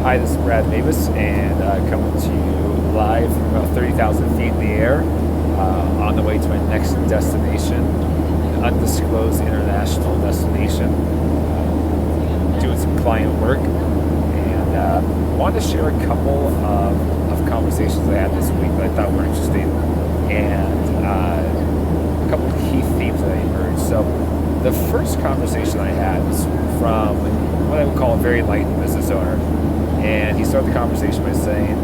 Hi, this is Brad Mavis, and coming to you live from about 30,000 feet in the air on the way to my next destination, an undisclosed international destination. Doing some client work, and wanted to share a couple of conversations I had this week that I thought were interesting, and a couple of key themes that I emerged. So, the first conversation I had was from what I would call a very enlightened business owner. And he started the conversation by saying,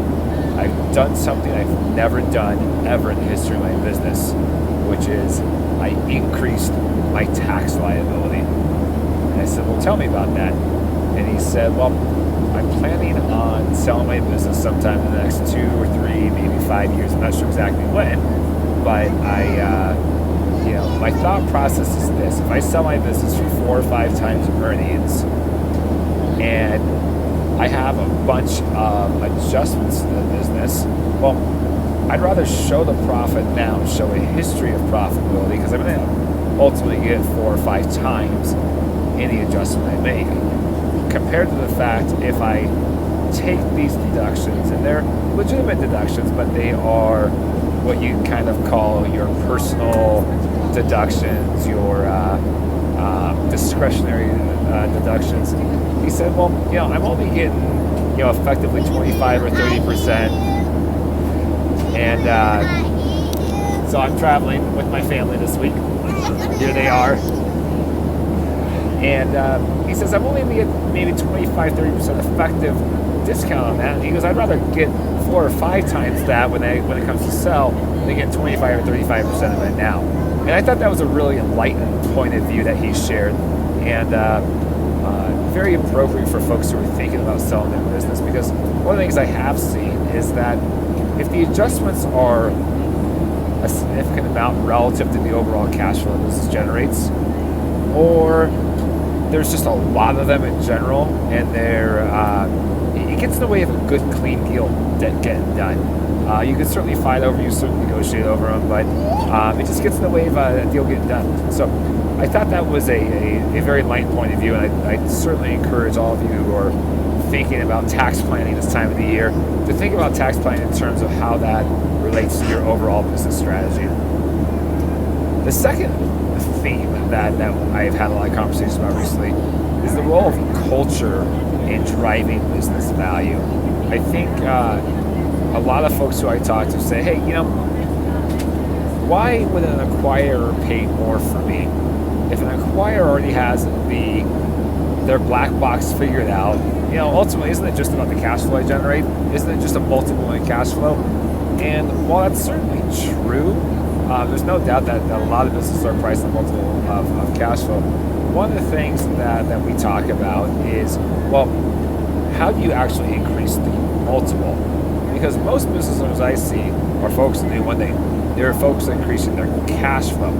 I've done something I've never done ever in the history of my business, which is I increased my tax liability. And I said, well, tell me about that. And he said, well, I'm planning on selling my business sometime in the next 2 or 3, maybe 5 years. I'm not sure exactly when, but my thought process is this. If I sell my business for 4 or 5 times earnings, and I have a bunch of adjustments to the business, well, I'd rather show the profit now, show a history of profitability, because I'm going to ultimately get 4 or 5 times any adjustment I make, compared to the fact if I take these deductions, and they're legitimate deductions, but they are what you kind of call your personal deductions, your discretionary deductions. He said, well, I'm only getting, effectively 25 or 30%. And so I'm traveling with my family this week. Here they are. And he says, I'm only going to get maybe 25, 30% effective discount on that. And he goes, I'd rather get 4 or 5 times that when it comes to sell than get 25 or 35% of it now. And I thought that was a really enlightened point of view that he shared. And very appropriate for folks who are thinking about selling their business, because one of the things I have seen is that if the adjustments are a significant amount relative to the overall cash flow the business generates, or there's just a lot of them in general, and it gets in the way of a good, clean deal getting done. You can certainly fight over, you certainly negotiate over them, but it just gets in the way of a deal getting done. So I thought that was a very enlightened point of view, and I certainly encourage all of you who are thinking about tax planning this time of the year to think about tax planning in terms of how that relates to your overall business strategy. The second theme that I've had a lot of conversations about recently is the role of culture in driving business value. I think a lot of folks who I talk to say, hey, why would an acquirer pay more for me? If an acquirer already has their black box figured out, ultimately, isn't it just about the cash flow I generate? Isn't it just a multiple in cash flow? And while that's certainly true, there's no doubt that a lot of businesses are priced on multiple of cash flow. One of the things that we talk about is, well, how do you actually increase the multiple? Because most business owners I see are folks that do one thing. They're focused on increasing their cash flow.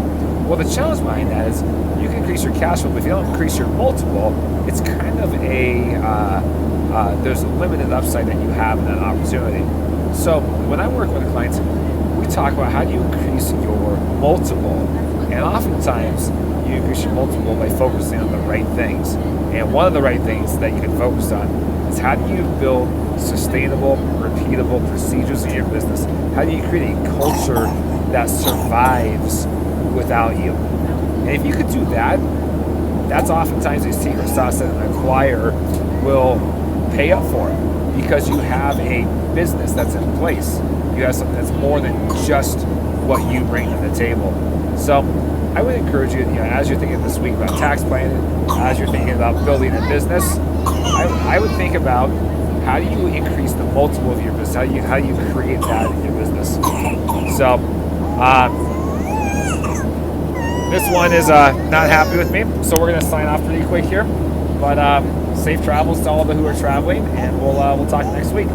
Well, the challenge behind that is you can increase your cash flow, but if you don't increase your multiple, it's kind of there's a limited upside that you have in that opportunity. So when I work with clients, we talk about how do you increase your multiple, and oftentimes you increase your multiple by focusing on the right things. And one of the right things that you can focus on is how do you build sustainable, repeatable procedures in your business? How do you create a culture that survives without you? And if you could do that, that's oftentimes a secret sauce that an acquirer will pay up for, because you have a business that's in place. You have something that's more than just what you bring to the table. So I would encourage you, as you're thinking this week about tax planning, as you're thinking about building a business, I would think about how do you increase the multiple of your business? How do you create that in your business? So this one is not happy with me, so we're going to sign off pretty quick here. But safe travels to all of you who are traveling, and we'll talk next week.